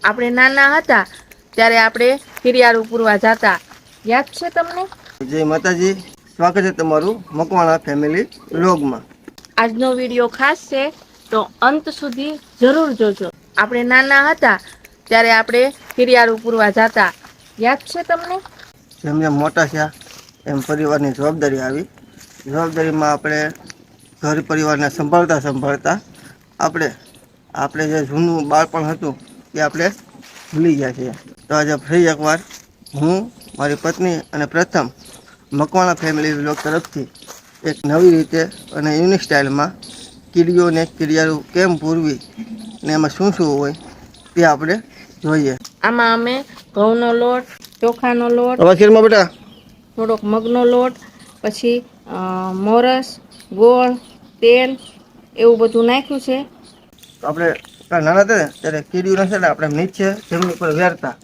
આપણે નાના હતા ત્યારે આપણે કિરિયારું પૂરવા જતા, યાદ છે તમને? જય માતાજી, સ્વાગત છે તમારું મકવાણા ફેમિલી વ્લોગમાં। આજનો વિડીયો ખાસ છે તો અંત સુધી જરૂર જોજો। આપણે નાના હતા ત્યારે આપણે કિરિયારું પૂરવા જતા, યાદ છે તમને? જેમ જેમ મોટા થયા એમ પરિવારની જવાબદારી આવી। જવાબદારીમાં આપણે ઘર પરિવારને સંભાળતા આપણે જે જૂનું બાળપણ હતું એ આપણે ભૂલી ગયા છીએ। તો આજે ફરી એકવાર હું, મારી પત્ની અને પ્રથમ મકવાણા ફેમિલી વ્લોગ તરફથી એક નવી રીતે અને યુનિક સ્ટાઇલમાં કીડીઓને કિરિયારું કેમ પૂરવી ને એમાં શું શું હોય તે આપણે જોઈએ। આમાં અમે ઘઉંનો લોટ, ચોખાનો લોટ, ખીરમાં બેટા થોડોક મગનો લોટ, પછી મોરસ, ગોળ, તેલ એવું બધું નાખ્યું છે। આપણે નાના હતા ને ત્યારે કીડીઓને છે ને આપણે નીચે જમીન ઉપર વેરતા,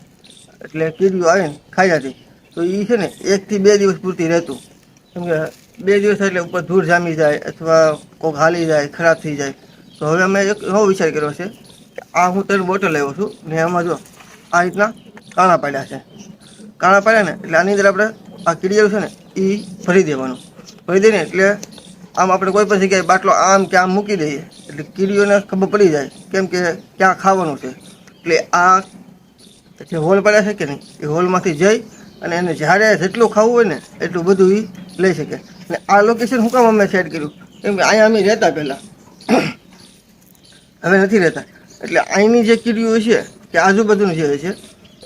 એટલે કીડીઓ આવીને ખાઈ જતી। તો એ છે ને 1 થી 2 દિવસ પૂરતી રહેતું, કેમ કે 2 દિવસ એટલે ઉપર ધૂળ જામી જાય અથવા કોઈક હાલી જાય, ખરાબ થઈ જાય। તો હવે અમે એક એવો વિચાર કર્યો છે કે આ હું 3 બોટલ લાવ્યો છું ને એમાં જો આ રીતના કાણા પાડ્યા છે। કાણા પાડ્યા ને એટલે આની અંદર આપણે આ કીડીઓ છે ને એ ભરી દેવાનું। ભરી દઈને એટલે આમ આપણે કોઈ પણ જગ્યાએ બાટલો આમ કે આમ મૂકી દઈએ એટલે કીડીઓને ખબર પડી જાય કેમ કે ક્યાં ખાવાનું છે। એટલે આ જે હોલ પડ્યા છે કે નહીં એ હોલમાંથી જઈ અને એને જ્યારે જેટલું ખાવું હોય ને એટલું બધું એ લઈ શકે। અને આ લોકેશન શું કામ અમે સેટ કર્યું, કેમ કે અહીંયા અમે રહેતા પહેલાં, હવે નથી રહેતા। એટલે અહીંની જે કીડીઓ છે કે આજુબાજુની જે છે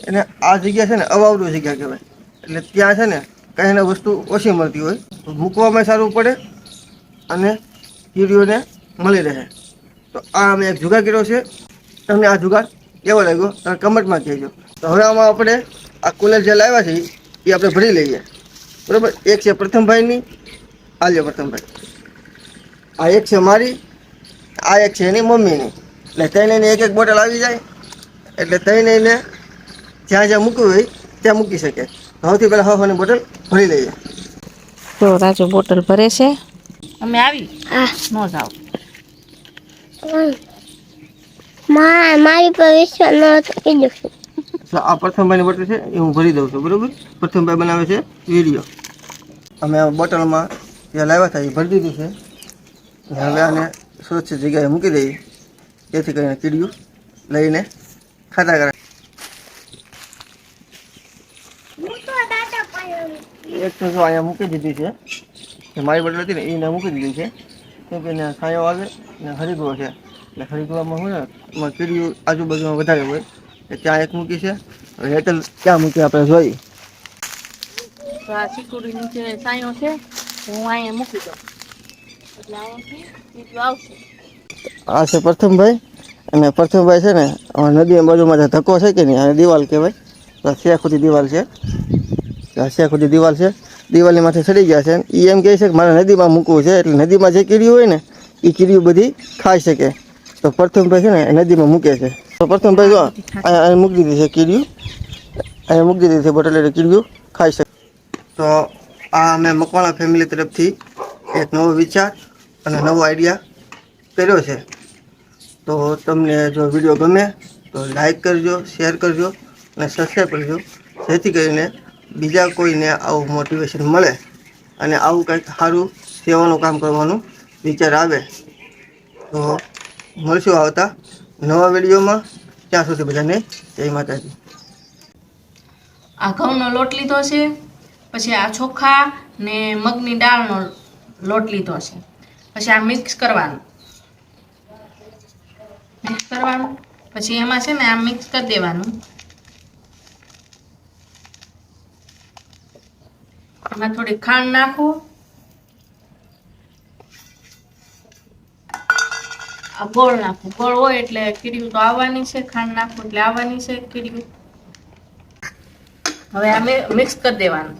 એને આ જગ્યા છે ને અવાવડું જગ્યા કહેવાય। એટલે ત્યાં છે ને કંઈ એને વસ્તુ ઓછી મળતી હોય, મૂકવામાં સારું પડે અને કીડીઓને મળી રહે। તો આ અમે એક જુગાડ કર્યો છે। તમને આ જુગાડ કેવો લાગ્યો તમે કમેન્ટમાં કહેજો। તો હવે આમાં આપણે આ કુલર જે લાવ્યા છે એ આપણે ભરી લઈએ, બરાબર। એક છે પ્રથમભાઈની, આ લ્યો પ્રથમભાઈ, આ એક છે મારી, આ એક છે એની મમ્મીની। એટલે ત્રણેયની એક એક બોટલ આવી જાય એટલે ત્રણેયને જ્યાં જ્યાં મૂકવું હોય ત્યાં મૂકી શકે। સૌથી પહેલાં હવાની બોટલ ભરી લઈએ। તો રાજુ બોટલ ભરે છે, અમે આવી નો જાવ। મારી પર વિશ્વાસ ન હતો કીધું। તો આ પ્રથમભાઈની બોટલ છે એ હું ભરી દઉં છું, બરાબર। પ્રથમભાઈ બનાવે છે વિડીયો। અમે આ બોટલમાં જે લાવ્યા હતા એ ભરી દીધું છે। હવે આને સુરક્ષિત જગ્યાએ મૂકી દઈએ જેથી કરીને કીડીયું લઈને ખાતા કરે। એક તો જો અહીંયા મૂકી દીધી છે, જે મારી બોટલ હતી ને એને મૂકી દીધી છે, કેમ કે એને છાંયો આવે ને હરિદ્રો છે એટલે હરિદ્રમાં હોય ને એમાં કીડીયું આજુબાજુમાં વધારે હોય। ત્યાં એક મૂકી છે, હેઠળ ક્યાં મૂકી આપણે જોઈએ। તો આ ચીકુડી નીચે સાયો છે, હું અહીંયા મૂકી દઉં એટલે અહીંયાથી બીજું આવશે। આ છે પ્રથમભાઈ, અને પ્રથમભાઈ છે ને નદીની બાજુમાં જે ધક્કો છે કે નહીં, આ દિવાલ કહેવાય, તો 6 ફૂટની દિવાલ છે। 6 ફૂટની દિવાલ છે, દિવાલની માથે ચડી ગયા છે। એ એમ કહે છે કે મારે નદીમાં મૂકવું છે, એટલે નદીમાં જે કીડીઓ હોય ને એ કીડીઓ બધી ખાઈ શકે। તો પ્રથમભાઈ છે ને એ નદીમાં મૂકે છે। તો પ્રથમભાઈ જો અહીંયા મૂકી દીધી છે કીડીયું, અહીંયા મૂકી દીધી છે બોટલ, એટલે કીડીયું ખાઈ શકે। તો આ અમે મકવાણા ફેમિલી તરફથી એક નવો વિચાર અને નવો આઈડિયા કર્યો છે। તો તમને જો વિડીયો ગમે તો લાઈક કરજો, શેર કરજો અને સબસ્ક્રાઈબ કરજો, જેથી કરીને બીજા કોઈને આવું મોટિવેશન મળે અને આવું કંઈક સારું સેવાનું કામ કરવાનું વિચાર આવે। તો મળશું આવતા નવા વિડીયોમાં, ત્યાં સુધી બધાને જય માતાજી। આ ઘઉંનો લોટ લીધો છે, પછી આ ચોખા ને મગની દાળનો લોટ લીધો છે, પછી આ મિક્સ કરવાનું, પછી એમાં છે ને આ મિક્સ કરી દેવાનું। એમાં થોડી ખાંડ નાખું, આ ગોળ નાખું, ગોળ હોય એટલે કીડીયું તો આવવાની છે, ખાંડ નાખું એટલે આવવાની છે કીડીયું। હવે આ મિક્સ કરી દેવાનું।